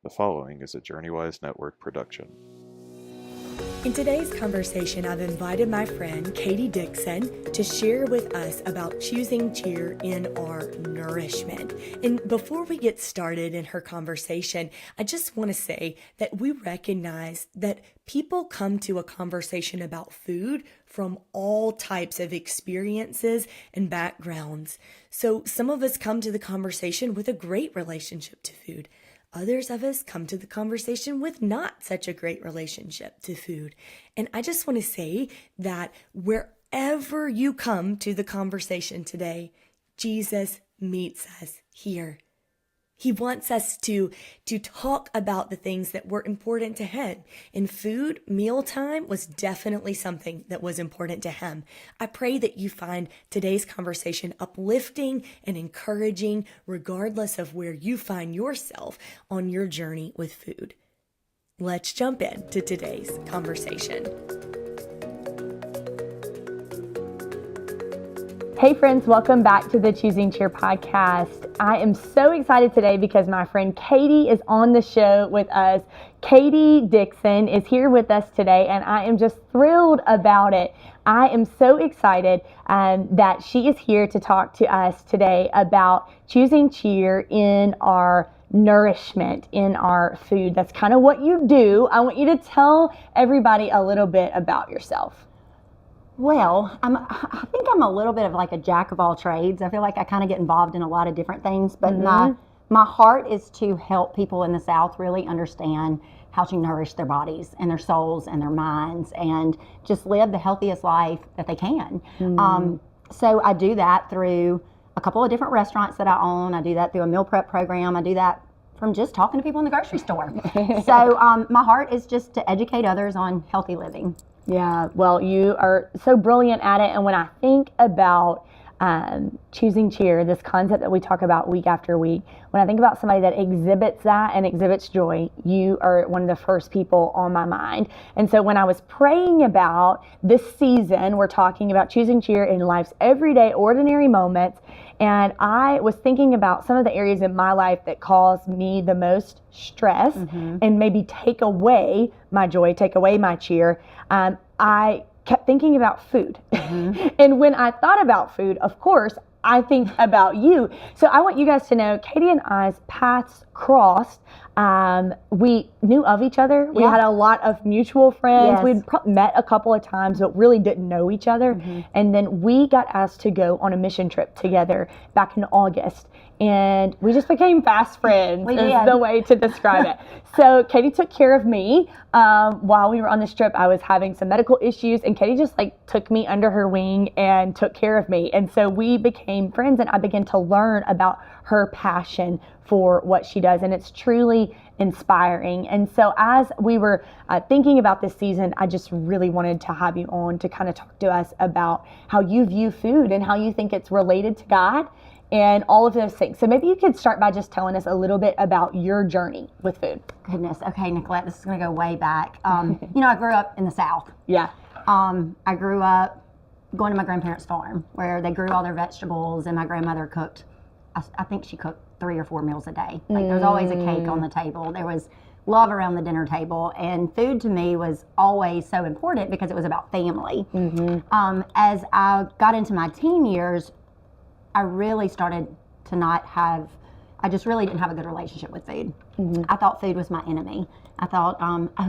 The following is a JourneyWise Network production. In today's conversation, I've invited my friend Katie Dixon to share with us about choosing cheer in our nourishment. And before we get started in her conversation, I just want to say that we recognize that people come to a conversation about food from all types of experiences and backgrounds. So some of us come to the conversation with a great relationship to food. Others of us come to the conversation with not such a great relationship to food. And I just want to say that wherever you come to the conversation today, Jesus meets us here. He wants us to talk about the things that were important to him. And food, mealtime was definitely something that was important to him. I pray that you find today's conversation uplifting and encouraging, regardless of where you find yourself on your journey with food. Let's jump into today's conversation. Hey friends, welcome back to the Choosing Cheer podcast. I am so excited today because my friend Katie is on the show with us. Katie Dixon is here with us today and I am just thrilled about it. I am so excited that she is here to talk to us today about choosing cheer in our nourishment, in our food. That's kind of what you do. I want you to tell everybody a little bit about yourself. Well, I think I'm a little bit of like a jack of all trades. I feel like I kind of get involved in a lot of different things, but my heart is to help people in the South really understand how to nourish their bodies and their souls and their minds and just live the healthiest life that they can. So I do that through a couple of different restaurants that I own. I do that through a meal prep program. I do that from just talking to people in the grocery store. So my heart is just to educate others on healthy living. Yeah, well, you are so brilliant at it. And when I think about choosing cheer, this concept that we talk about week after week, when I think about somebody that exhibits that and exhibits joy, you are one of the first people on my mind. And so when I was praying about this season, we're talking about choosing cheer in life's everyday, ordinary moments. And I was thinking about some of the areas in my life that cause me the most stress and maybe take away my joy, take away my cheer. I kept thinking about food. And when I thought about food, of course, I think about you. So I want you guys to know, Katie and I's paths crossed. We knew of each other. We had a lot of mutual friends. We'd met a couple of times, but really didn't know each other. And then we got asked to go on a mission trip together back in August. And we just became fast friends, is the way to describe it. So Katie took care of me while we were on this trip. I was having some medical issues, and Katie just took me under her wing and took care of me. And so we became friends, and I began to learn about her passion for what she does, and it's truly inspiring. And so as we were thinking about this season, I just really wanted to have you on to kind of talk to us about how you view food and how you think it's related to God and all of those things. So maybe you could start by just telling us a little bit about your journey with food. Goodness. Okay, Nicolette, this is going to go way back. I grew up in the South. Yeah. I grew up going to my grandparents' farm where they grew all their vegetables, and my grandmother cooked, I think she cooked 3 or 4 meals a day. There was always a cake on the table. There was love around the dinner table, and food to me was always so important because it was about family. As I got into my teen years, I really started to I just really didn't have a good relationship with food. I thought food was my enemy. I thought,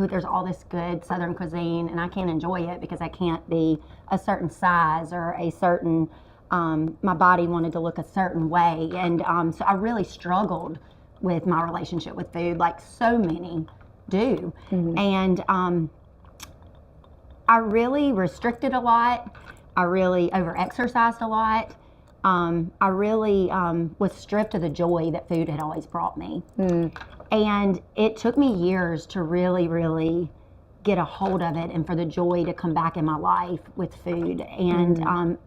there's all this good Southern cuisine and I can't enjoy it because I can't be a certain size or a certain, my body wanted to look a certain way. And so I really struggled with my relationship with food, like so many do. And I really restricted a lot. I really overexercised a lot. I really was stripped of the joy that food had always brought me. And it took me years to really, really get a hold of it and for the joy to come back in my life with food. And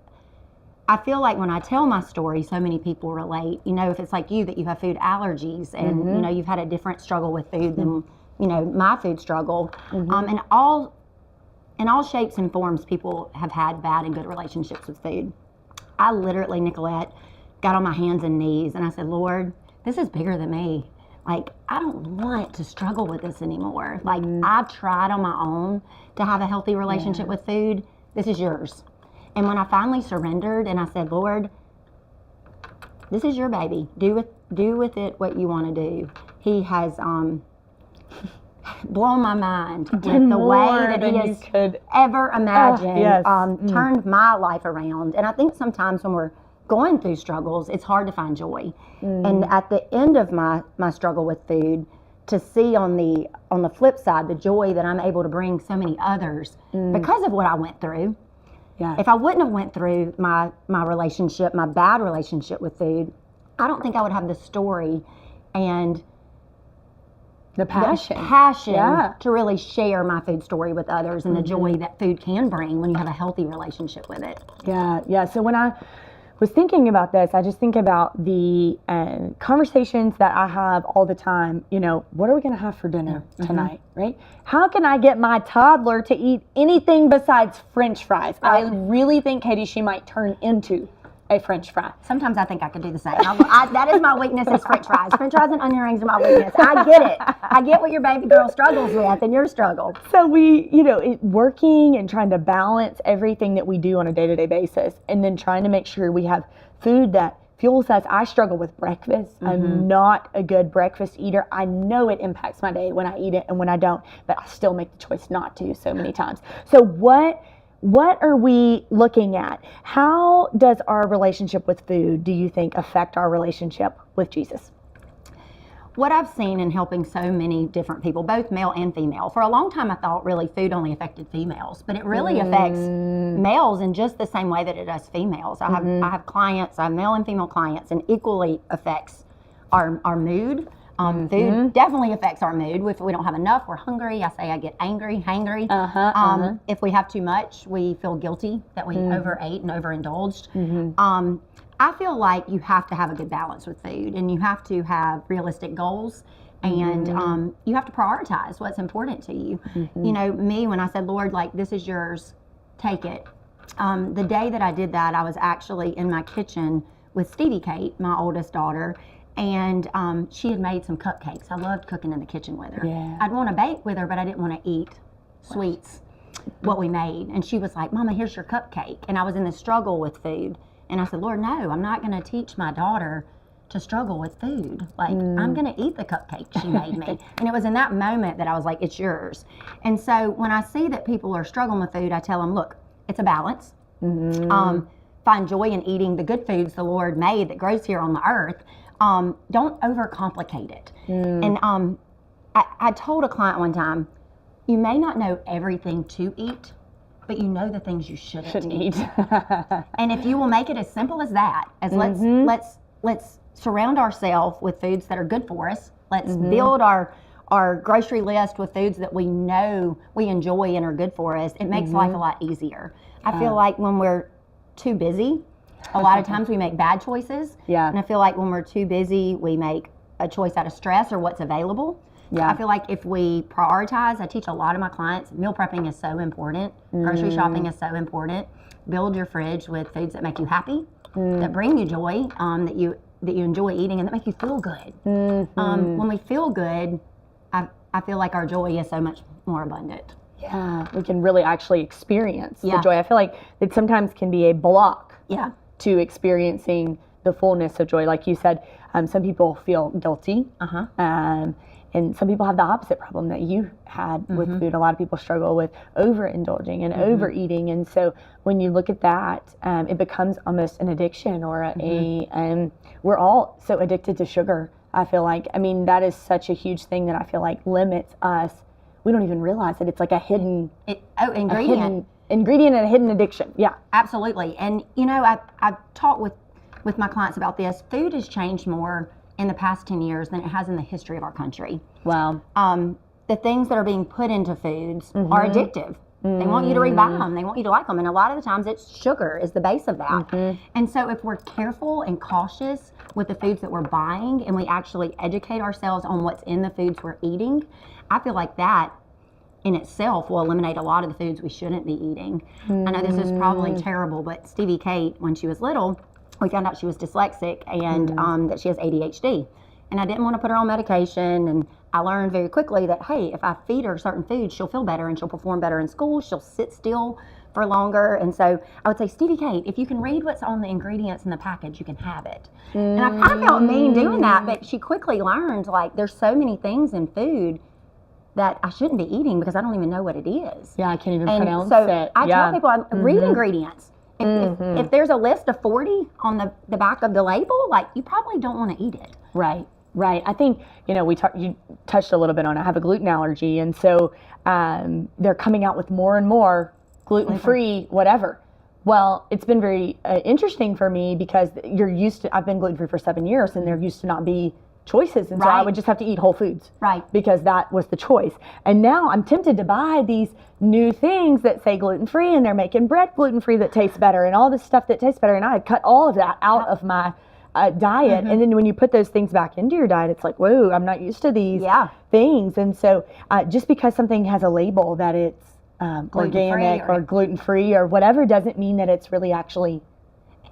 I feel like when I tell my story, so many people relate. If it's like you, that you have food allergies and, you've had a different struggle with food than, my food struggle. And in all shapes and forms, people have had bad and good relationships with food. I literally, Nicolette, got on my hands and knees and I said, Lord, this is bigger than me. like, I don't want to struggle with this anymore. Like, I've tried on my own to have a healthy relationship with food. This is yours. And when I finally surrendered and I said, Lord, this is your baby. Do with it what you want to do. He has blown my mind with the way that he has could ever imagined, yes. turned my life around. And I think sometimes when we're going through struggles, it's hard to find joy. And at the end of my struggle with food, to see on the flip side the joy that I'm able to bring so many others because of what I went through. Yeah. If I wouldn't have went through my relationship, my bad relationship with food, I don't think I would have the story and the passion to really share my food story with others and the joy that food can bring when you have a healthy relationship with it. Yeah. So when I was thinking about this, I just think about the conversations that I have all the time. You know, what are we going to have for dinner tonight, right? How can I get my toddler to eat anything besides French fries? I really think, Katie, she might turn into a French fry. Sometimes I think I could do the same. That is my weakness is French fries. French fries and onion rings are my weakness. I get it. I get what your baby girl struggles with and your struggle. So we, working and trying to balance everything that we do on a day-to-day basis, and then trying to make sure we have food that fuels us. I struggle with breakfast. I'm not a good breakfast eater. I know it impacts my day when I eat it and when I don't, but I still make the choice not to so many times. So what are we looking at? How does our relationship with food, do you think, affect our relationship with Jesus? What I've seen in helping so many different people, both male and female, for a long time I thought really food only affected females, but it really affects males in just the same way that it does females. I have clients, I have male and female clients, and equally affects our mood. Food definitely affects our mood. If we don't have enough, we're hungry. I say I get angry, hangry. If we have too much, we feel guilty that we overate and overindulged. I feel like you have to have a good balance with food, and you have to have realistic goals, and you have to prioritize what's important to you. You know, me, when I said, Lord, like, this is yours, take it. The day that I did that, I was actually in my kitchen with Stevie Kate, my oldest daughter, and she had made some cupcakes. I loved cooking in the kitchen with her. Yeah. I'd want to bake with her, but I didn't want to eat sweets, what we made. And she was like, Mama, here's your cupcake. And I was in this struggle with food. And I said, Lord, no, I'm not going to teach my daughter to struggle with food. Like, I'm going to eat the cupcake she made me. And it was in that moment that I was like, it's yours. And so when I see that people are struggling with food, I tell them, look, it's a balance. Find joy in eating the good foods the Lord made that grows here on the earth. Don't overcomplicate it. And I told a client one time, you may not know everything to eat, but you know the things you shouldn't eat. And if you will make it as simple as that, as let's surround ourselves with foods that are good for us. Let's build our grocery list with foods that we know we enjoy and are good for us. It makes life a lot easier. I feel like when we're too busy, a lot of times we make bad choices. Yeah. And I feel like when we're too busy, we make a choice out of stress or what's available. Yeah. I feel like if we prioritize, I teach a lot of my clients, meal prepping is so important. Grocery shopping is so important. Build your fridge with foods that make you happy, that bring you joy, that you enjoy eating, and that make you feel good. When we feel good, I feel like our joy is so much more abundant. Yeah, we can really actually experience the joy. I feel like it sometimes can be a block to experiencing the fullness of joy. Like you said, some people feel guilty. And some people have the opposite problem that you had with food. A lot of people struggle with overindulging and overeating. And so when you look at that, it becomes almost an addiction or we're all so addicted to sugar, I feel like. I mean, that is such a huge thing that I feel like limits us. We don't even realize it. It's like a hidden ingredient and a hidden addiction. Yeah, absolutely. And you know, I've talked with my clients about this. Food has changed more in the past 10 years than it has in the history of our country. Wow. The things that are being put into foods are addictive. They want you to rebuy them. They want you to like them. And a lot of the times it's sugar is the base of that. And so if we're careful and cautious with the foods that we're buying and we actually educate ourselves on what's in the foods we're eating, I feel like that in itself will eliminate a lot of the foods we shouldn't be eating. I know this is probably terrible, but Stevie Kate, when she was little, we found out she was dyslexic and that she has ADHD. and I didn't want to put her on medication. And I learned very quickly that, hey, if I feed her certain foods, she'll feel better and she'll perform better in school. She'll sit still for longer. And so I would say, Stevie Kate, if you can read what's on the ingredients in the package, you can have it. And I kind of felt mean doing that, but she quickly learned, like, there's so many things in food that I shouldn't be eating because I don't even know what it is. Yeah, I can't even And pronounce so it. I tell people, read ingredients. If there's a list of 40 on the back of the label, like, you probably don't want to eat it. Right. I think, you touched a little bit on it. I have a gluten allergy, and so they're coming out with more and more gluten-free whatever. Well, it's been very interesting for me because I've been gluten-free for 7 years, and there used to not be choices, and so I would just have to eat whole foods, because that was the choice. And now I'm tempted to buy these new things that say gluten-free, and they're making bread gluten-free that tastes better and all this stuff that tastes better, and I had cut all of that out of my diet. And then when you put those things back into your diet, it's like, whoa, I'm not used to these things. And so just because something has a label that it's organic or gluten-free or whatever doesn't mean that it's really actually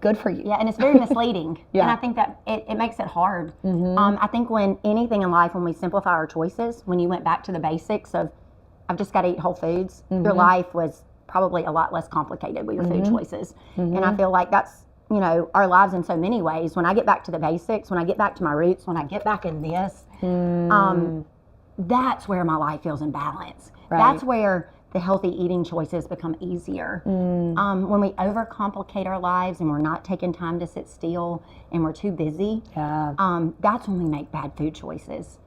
good for you. Yeah, and it's very misleading. And I think that it makes it hard. I think when anything in life, when we simplify our choices, when you went back to the basics of, I've just got to eat whole foods, your life was probably a lot less complicated with your food choices. And I feel like that's, our lives in so many ways. When I get back to the basics, when I get back to my roots, when I get back in this, that's where my life feels in balance. That's where the healthy eating choices become easier. When we overcomplicate our lives and we're not taking time to sit still and we're too busy, that's when we make bad food choices.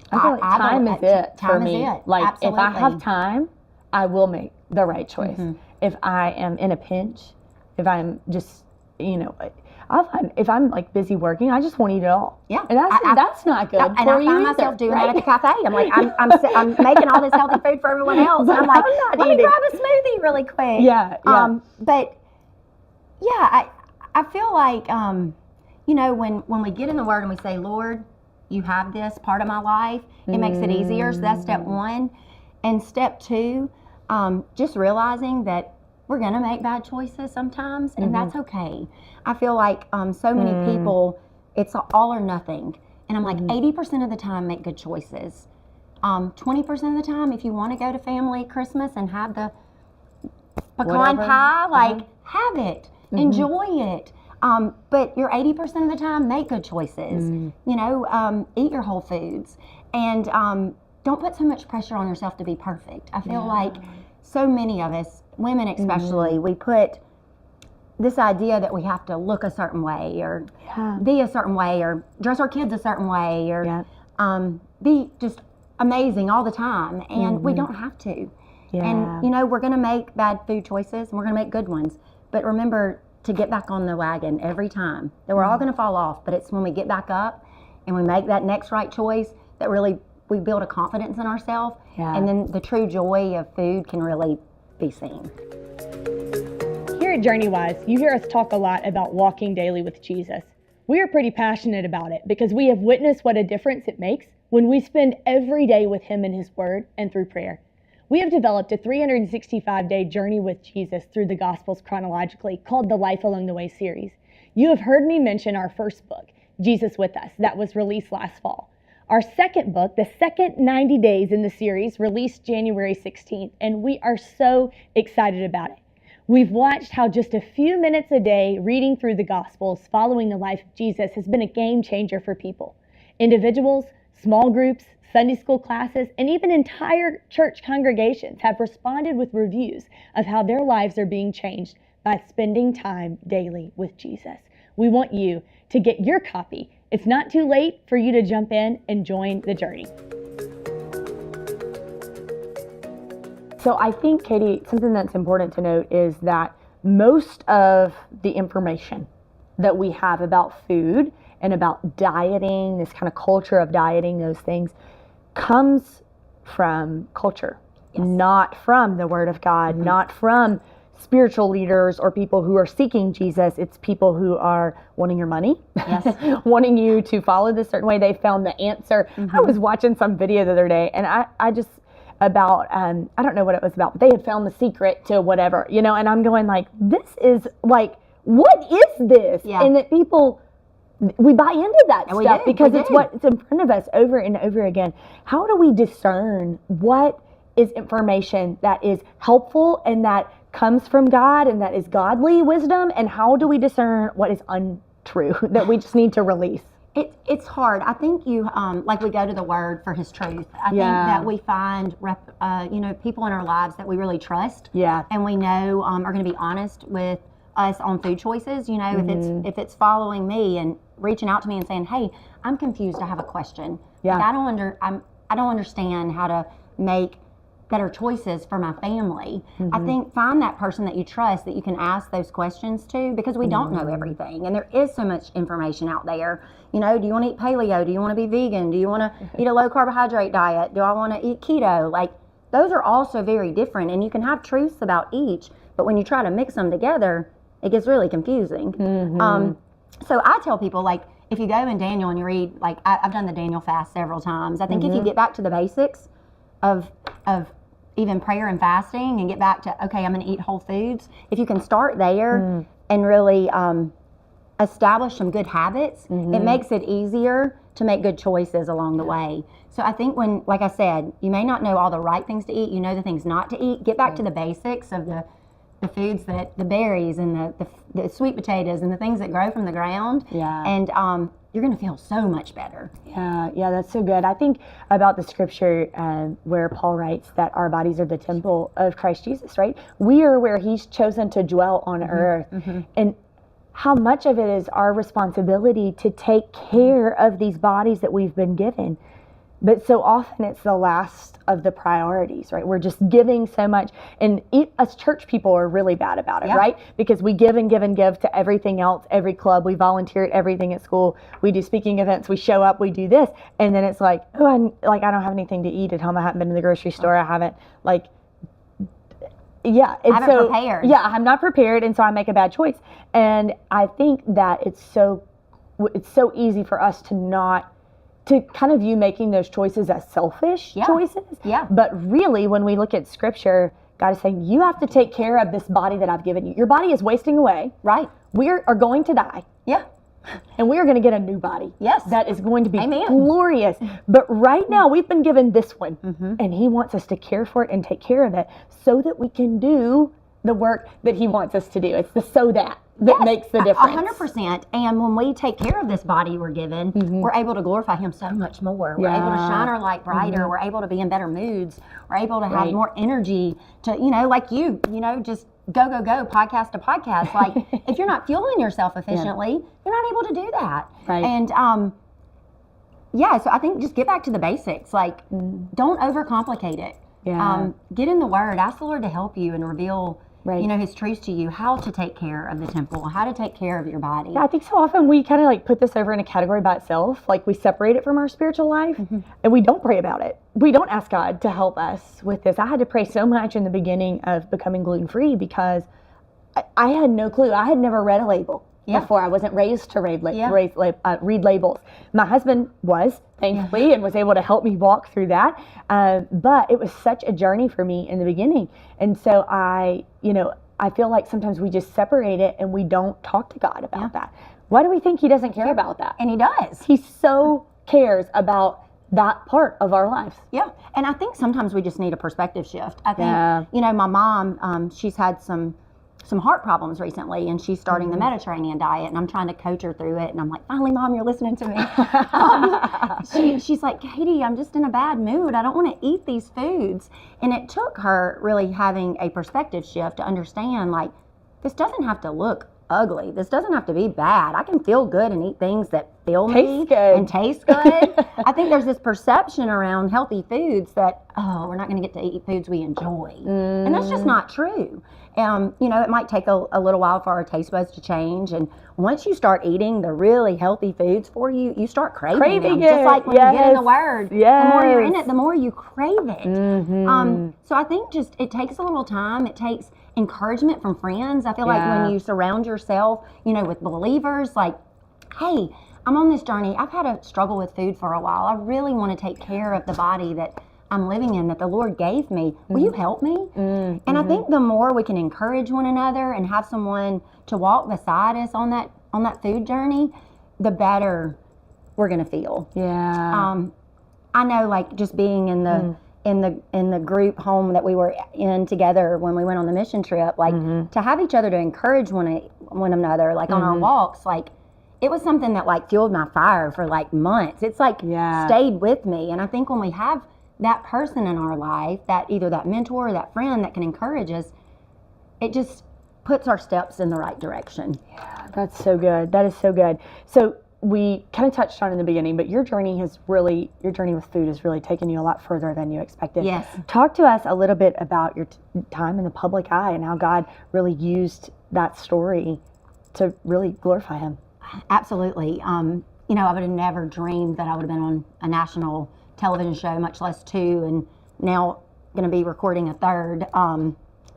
I feel like time is it for me. Like, Absolutely. if I have time, I will make the right choice. If I am in a pinch, if I'm just, I'll find if I'm like busy working, I just won't eat it all. Yeah, and that's not good. And I find myself doing that at the cafe. I'm like, I'm making all this healthy food for everyone else, and I'm like, let me grab a smoothie really quick. But yeah, I feel like when we get in the Word and we say, Lord, you have this part of my life, it makes it easier. So that's step one, and step two, just realizing that we're going to make bad choices sometimes, and that's okay. I feel like so many people, it's all or nothing. And I'm like, 80% of the time, make good choices. 20% of the time, if you want to go to family Christmas and have the pecan pie, have it. Enjoy it. But your 80% of the time, make good choices. Eat your whole foods. And don't put so much pressure on yourself to be perfect. I feel like so many of us, women especially, we put this idea that we have to look a certain way or be a certain way or dress our kids a certain way or be just amazing all the time. And we don't have to. And, we're going to make bad food choices and we're going to make good ones. But remember to get back on the wagon every time. That we're all going to fall off, but it's when we get back up and we make that next right choice that really we build a confidence in ourselves. And then the true joy of food can really be seen. Here at JourneyWise, you hear us talk a lot about walking daily with Jesus. We are pretty passionate about it because we have witnessed what a difference it makes when we spend every day with Him in His Word and through prayer. We have developed a 365-day journey with Jesus through the Gospels chronologically called the Life Along the Way series. You have heard me mention our first book, Jesus With Us, that was released last fall. Our second book, the second 90 days in the series, released January 16th, and we are so excited about it. We've watched how just a few minutes a day reading through the Gospels, following the life of Jesus, has been a game changer for people. Individuals, small groups, Sunday school classes, and even entire church congregations have responded with reviews of how their lives are being changed by spending time daily with Jesus. We want you to get your copy. It's not too late for you to jump in and join the journey. So I think, Katie, something that's important to note is that most of the information that we have about food and about dieting, this kind of culture of dieting, those things, comes from culture, not from the Word of God, not from spiritual leaders or people who are seeking Jesus. It's people who are wanting your money, wanting you to follow this certain way. They found the answer. I was watching some video the other day, and I just about, I don't know what it was about, but they had found the secret to whatever, and I'm going like, this is like, what is this? And that people we buy into that And we stuff do, because we it's do. what's in front of us over and over again. How do we discern what is information that is helpful and that comes from God and that is godly wisdom, and how do we discern what is untrue that we just need to release? It's hard. I think you like we go to the Word for His truth. I think that we find people in our lives that we really trust. Yeah. And we know are going to be honest with us on food choices. You know, if it's following me and reaching out to me and saying, "Hey, I'm confused. I have a question. Yeah. Like, I don't understand how to make better choices for my family." I think find that person that you trust that you can ask those questions to, because we don't know everything, and there is so much information out there. You know, do you want to eat paleo? Do you want to be vegan? Do you want to eat a low carbohydrate diet? Do I want to eat keto? Like, those are also very different, and you can have truths about each, but when you try to mix them together, it gets really confusing. So I tell people, like, if you go in Daniel and you read, like, I've done the Daniel fast several times. I think if you get back to the basics of even prayer and fasting and get back to, okay, I'm going to eat whole foods, if you can start there and really establish some good habits, it makes it easier to make good choices along the way. So I think when, like I said, you may not know all the right things to eat, you know the things not to eat, get back to the basics of the foods, that the berries and the sweet potatoes and the things that grow from the ground. Yeah. And you're going to feel so much better. Yeah, that's so good. I think about the scripture where Paul writes that our bodies are the temple of Christ Jesus, right? We are where He's chosen to dwell on earth. And how much of it is our responsibility to take care of these bodies that we've been given. But so often it's the last of the priorities, right? We're just giving so much. And us church people are really bad about it, right? Because we give and give and give to everything else, every club. We volunteer at everything at school. We do speaking events. We show up. We do this. And then it's like, oh, I don't have anything to eat at home. I haven't been to the grocery store. I haven't, and I haven't prepared. Yeah, I'm not prepared. And so I make a bad choice. And I think that it's so easy for us to kind of view making those choices as selfish choices. Yeah. But really, when we look at scripture, God is saying, you have to take care of this body that I've given you. Your body is wasting away. Right. We are going to die. Yeah. And we are going to get a new body. Yes. That is going to be Amen. glorious. But right now, we've been given this one. And He wants us to care for it and take care of it so that we can do the work that He wants us to do. It's the so that makes the difference. 100%. And when we take care of this body we're given, we're able to glorify Him so much more. We're able to shine our light brighter. We're able to be in better moods. We're able to have more energy to, like just go, podcast to podcast. Like, if you're not fueling yourself efficiently, you're not able to do that. Right. And, so I think just get back to the basics. Like, don't overcomplicate it. Yeah. Get in the Word. Ask the Lord to help you and reveal His truths to you, how to take care of the temple, how to take care of your body. Yeah, I think so often we kind of put this over in a category by itself. Like, we separate it from our spiritual life and we don't pray about it. We don't ask God to help us with this. I had to pray so much in the beginning of becoming gluten-free because I had no clue. I had never read a label before. I wasn't raised to read labels. My husband was, thankfully, and was able to help me walk through that. But it was such a journey for me in the beginning. And so I feel like sometimes we just separate it and we don't talk to God about that. Why do we think He doesn't care about that? And He does. He so cares about that part of our lives. Yeah. And I think sometimes we just need a perspective shift. I think, my mom, she's had some heart problems recently, and she's starting the Mediterranean diet, and I'm trying to coach her through it. And I'm like, finally, Mom, you're listening to me. She's like, Katie, I'm just in a bad mood. I don't want to eat these foods. And it took her really having a perspective shift to understand, like, this doesn't have to look ugly. This doesn't have to be bad. I can feel good and eat things that fill me and taste good. I think there's this perception around healthy foods that, we're not going to get to eat foods we enjoy. And that's just not true. It might take a little while for our taste buds to change. And once you start eating the really healthy foods for you, you start craving them. it. Just like when you get in the Word, the more you're in it, the more you crave it. So I think just it takes a little time. It takes encouragement from friends. I feel like when you surround yourself, with believers, like, hey, I'm on this journey. I've had a struggle with food for a while. I really want to take care of the body that I'm living in, that the Lord gave me. Will you help me? And I think the more we can encourage one another and have someone to walk beside us on that food journey, the better we're gonna feel. Yeah. I know, like, just being in the in the group home that we were in together when we went on the mission trip, like to have each other to encourage one another, like on our walks, like it was something that like fueled my fire for like months. It's like stayed with me. And I think when we have that person in our life, that either that mentor or that friend that can encourage us, it just puts our steps in the right direction. Yeah, that's so good. That is so good. So we kind of touched on in the beginning, but your journey with food has really taken you a lot further than you expected. Yes. Talk to us a little bit about your time in the public eye and how God really used that story to really glorify Him. Absolutely. You know, I would have never dreamed that I would have been on a national television show, much less two, and now going to be recording a third.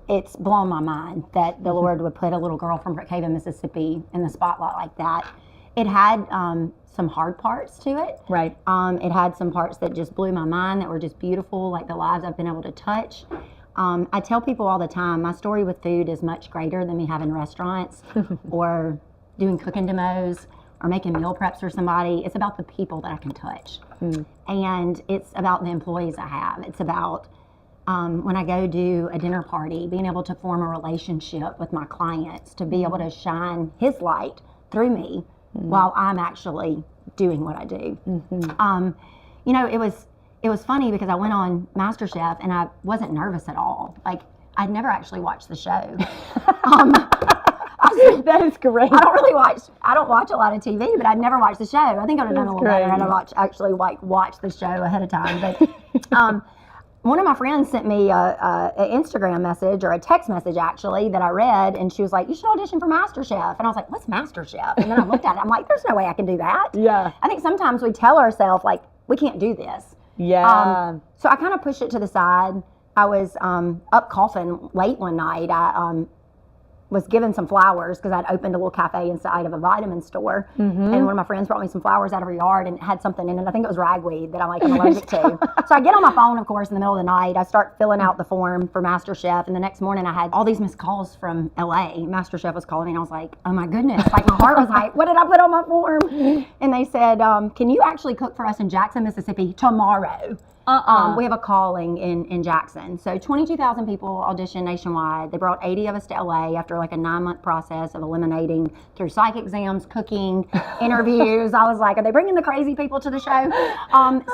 It's blown my mind that the Lord would put a little girl from Brookhaven, Mississippi in the spotlight like that. It had some hard parts to it. Right. It had some parts that just blew my mind, that were just beautiful, like the lives I've been able to touch. I tell people all the time, my story with food is much greater than me having restaurants or doing cooking demos or making meal preps for somebody. It's about the people that I can touch. And it's about the employees I have. It's about when I go do a dinner party, being able to form a relationship with my clients, to be able to shine His light through me while I'm actually doing what I do. You know, it was funny because I went on MasterChef and I wasn't nervous at all. Like, I'd never actually watched the show. That is great. I don't watch a lot of TV, but I'd never watched the show. I think I would have done a little better had I actually watched the show ahead of time. But one of my friends sent me an Instagram message, or a text message actually, that I read, and she was like, "You should audition for MasterChef." And I was like, "What's MasterChef?" And then I looked at it. I'm like, "There's no way I can do that." Yeah. I think sometimes we tell ourselves like, we can't do this. Yeah. So I kind of pushed it to the side. I was up coughing late one night. I was given some flowers because I'd opened a little cafe inside of a vitamin store. And one of my friends brought me some flowers out of her yard and it had something in it. I think it was ragweed that I'm allergic to. So I get on my phone, of course, in the middle of the night. I start filling out the form for MasterChef. And the next morning I had all these missed calls from LA. MasterChef was calling me and I was like, oh my goodness. Like, my heart was like, what did I put on my form? And they said, can you actually cook for us in Jackson, Mississippi tomorrow? We have a calling in Jackson. So 22,000 people auditioned nationwide. They brought 80 of us to LA after like a 9-month process of eliminating through psych exams, cooking, interviews. I was like, are they bringing the crazy people to the show?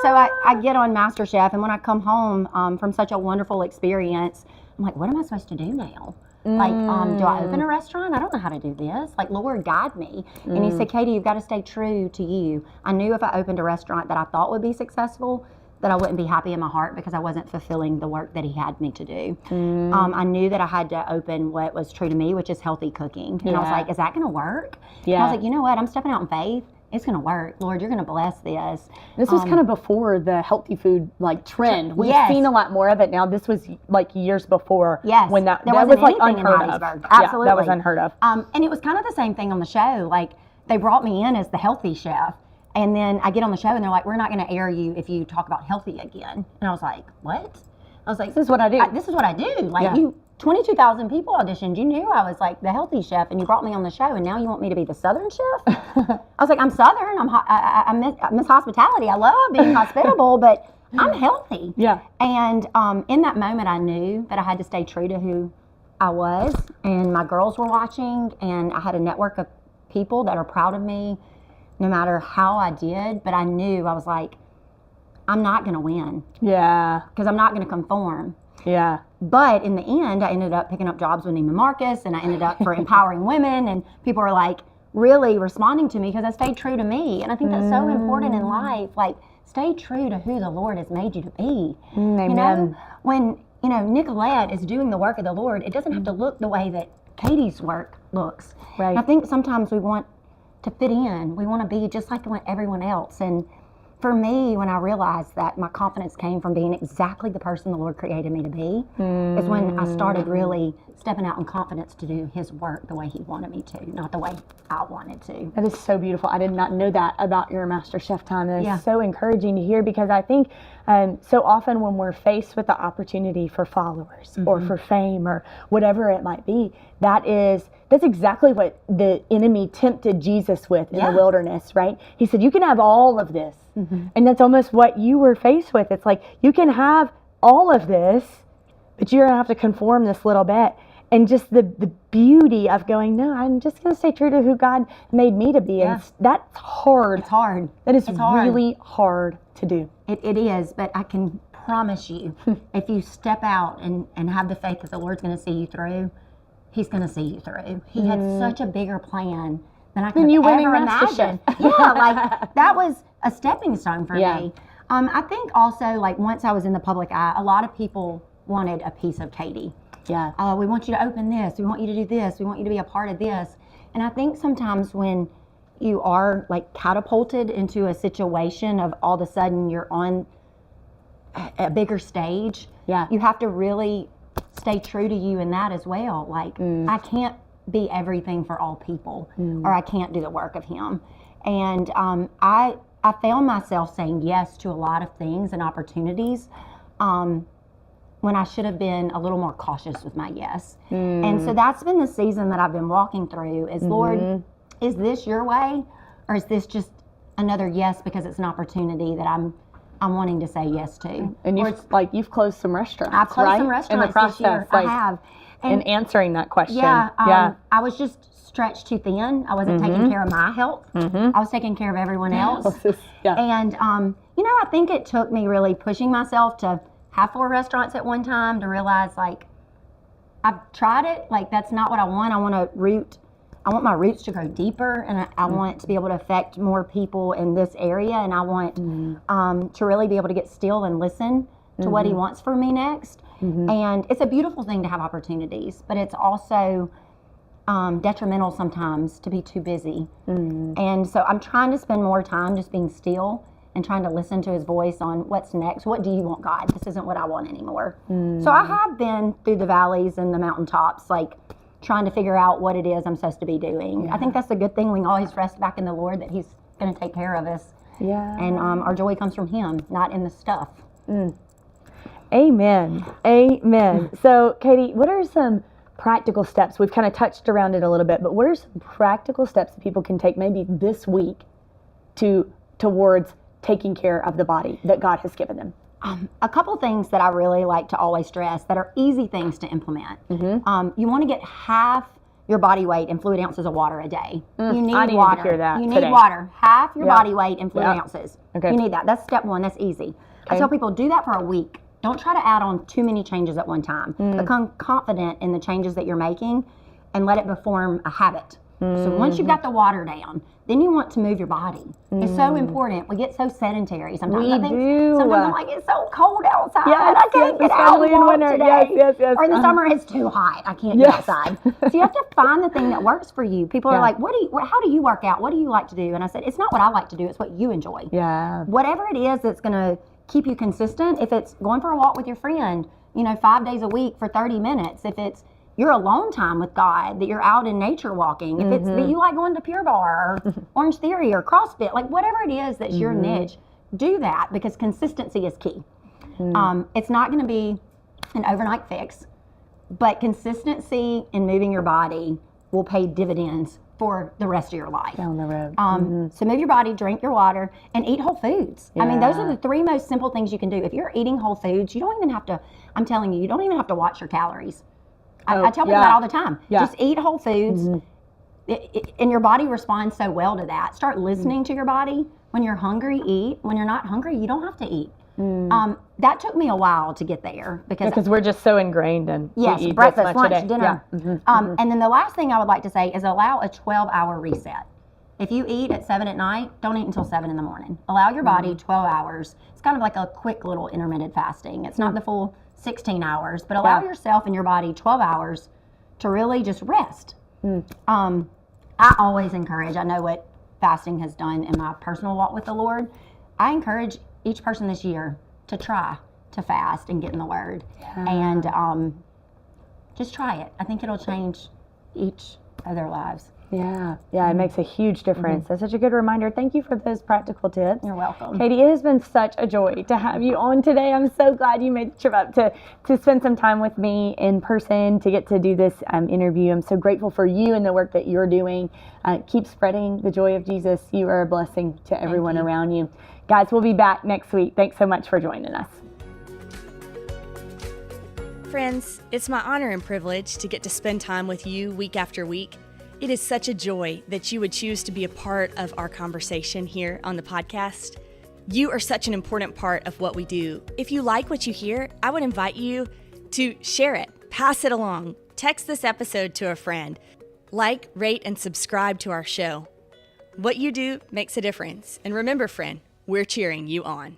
So I get on MasterChef, and when I come home from such a wonderful experience, I'm like, what am I supposed to do now? Like, do I open a restaurant? I don't know how to do this. Like, Lord, guide me. And He said, Katie, you've got to stay true to you. I knew if I opened a restaurant that I thought would be successful, that I wouldn't be happy in my heart because I wasn't fulfilling the work that He had me to do. I knew that I had to open what was true to me, which is healthy cooking. And I was like, is that going to work? And I was like, you know what? I'm stepping out in faith. It's going to work. Lord, you're going to bless this. This was kind of before the healthy food like trend. We've seen a lot more of it now. This was like years before. When that was like unheard of. Absolutely. Yeah, that was unheard of. And it was kind of the same thing on the show. Like, they brought me in as the healthy chef. And then I get on the show and they're like, we're not going to air you if you talk about healthy again. And I was like, what? I was like, this is what I do. This is what I do. Like, 22,000 people auditioned. You knew I was like the healthy chef, and you brought me on the show, and now you want me to be the Southern chef? I was like, I'm Southern. I miss hospitality. I love being hospitable, but I'm healthy. Yeah. And in that moment, I knew that I had to stay true to who I was, and my girls were watching, and I had a network of people that are proud of me, no matter how I did. But I knew, I was like, I'm not going to win. Yeah. Because I'm not going to conform. Yeah. But in the end, I ended up picking up jobs with Neiman Marcus, and I ended up for empowering women, and people were like really responding to me because I stayed true to me. And I think that's so important in life. Like, stay true to who the Lord has made you to be. Amen. You know, when, you know, Nicolet is doing the work of the Lord, it doesn't have to look the way that Katie's work looks. Right. And I think sometimes we want to fit in. We want to be just like everyone else. And for me, when I realized that my confidence came from being exactly the person the Lord created me to be, is when I started really stepping out in confidence to do His work the way He wanted me to, not the way I wanted to. That is so beautiful. I did not know that about your MasterChef time. That is so encouraging to hear, because I think So often when we're faced with the opportunity for followers or for fame or whatever it might be, that's exactly what the enemy tempted Jesus with in the wilderness, right? He said, you can have all of this. And that's almost what you were faced with. It's like, you can have all of this, but you're going to have to conform this little bit. And just the beauty of going, no, I'm just going to stay true to who God made me to be. Yeah. And that's hard. It's hard. That is really hard to do. It is, but I can promise you, if you step out and have the faith that the Lord's going to see you through, He's going to see you through. He had such a bigger plan than I could ever imagine. Yeah, like that was a stepping stone for me. I think also, like, once I was in the public eye, a lot of people wanted a piece of Katie. Yeah. We want you to open this. We want you to do this. We want you to be a part of this. And I think sometimes when you are like catapulted into a situation of all of a sudden you're on a bigger stage, you have to really stay true to you in that as well. Like, I can't be everything for all people, or I can't do the work of Him. And I found myself saying yes to a lot of things and opportunities when I should have been a little more cautious with my yes. And so that's been the season that I've been walking through is, Lord, is this your way? Or is this just another yes because it's an opportunity that I'm wanting to say yes to? And you've closed some restaurants, I've closed some right? restaurants in the process, this year. I have. And answering that question. I was just stretched too thin. I wasn't taking care of my health. I was taking care of everyone else. And, I think it took me really pushing myself to have 4 restaurants at one time to realize, like, I've tried it. Like, that's not what I want. I want my roots to go deeper, and I want to be able to affect more people in this area. And I want to really be able to get still and listen to what He wants for me next. And it's a beautiful thing to have opportunities, but it's also detrimental sometimes to be too busy. And so I'm trying to spend more time just being still and trying to listen to His voice on what's next. What do you want, God? This isn't what I want anymore. So I have been through the valleys and the mountaintops, like trying to figure out what it is I'm supposed to be doing. I think that's the good thing. We can always rest back in the Lord that He's going to take care of us. And our joy comes from Him, not in the stuff. Amen. So, Katie, what are some practical steps? We've kind of touched around it a little bit, but what are some practical steps that people can take maybe this week towards taking care of the body that God has given them? A couple things that I really like to always stress that are easy things to implement. You want to get half your body weight in fluid ounces of water a day. You need water. To hear that you today. need water. Half your body weight in fluid ounces. Okay. You need that. That's step 1. That's easy. I tell people, do that for a week. Don't try to add on too many changes at one time. Become confident in the changes that you're making and let it form a habit. So once you've got the water down, then you want to move your body. It's so important. We get so sedentary sometimes. Sometimes I'm like, it's so cold outside. I can't get out and walk today. Yes. Or in the summer, it's too hot. I can't get outside. So you have to find the thing that works for you. People are like, how do you work out? What do you like to do? And I said, it's not what I like to do. It's what you enjoy. Whatever it is that's going to keep you consistent. If it's going for a walk with your friend, 5 days a week for 30 minutes. If it's your alone time with God, that you're out in nature walking. If it's that you like going to Pure Barre or Orange Theory or CrossFit, like whatever it is that's your niche, do that because consistency is key. It's not going to be an overnight fix, but consistency in moving your body will pay dividends for the rest of your life. Down the road. So move your body, drink your water, and eat whole foods. I mean, those are the 3 most simple things you can do. If you're eating whole foods, you don't even have to, I'm telling you, you don't even have to watch your calories. I tell people that all the time. Just eat whole foods, and your body responds so well to that. Start listening to your body. When you're hungry, eat. When you're not hungry, you don't have to eat. That took me a while to get there because we're just so ingrained in breakfast, lunch, dinner. And then the last thing I would like to say is allow a 12-hour reset. If you eat at 7 at night, don't eat until 7 in the morning. Allow your body 12 hours. It's kind of like a quick little intermittent fasting. It's not the full 16 hours, but allow yourself and your body 12 hours to really just rest. I always encourage, I know what fasting has done in my personal walk with the Lord. I encourage each person this year to try to fast and get in the Word. And just try it. I think it'll change each of their lives. Yeah, it makes a huge difference. That's such a good reminder. Thank you for those practical tips. You're welcome. Katie, it has been such a joy to have you on today. I'm so glad you made the trip up to spend some time with me in person, to get to do this interview. I'm so grateful for you and the work that you're doing. Keep spreading the joy of Jesus. You are a blessing to everyone around you. Guys, we'll be back next week. Thanks so much for joining us. Friends, it's my honor and privilege to get to spend time with you week after week. It is such a joy that you would choose to be a part of our conversation here on the podcast. You are such an important part of what we do. If you like what you hear, I would invite you to share it, pass it along, text this episode to a friend, like, rate, and subscribe to our show. What you do makes a difference. And remember, friend, we're cheering you on.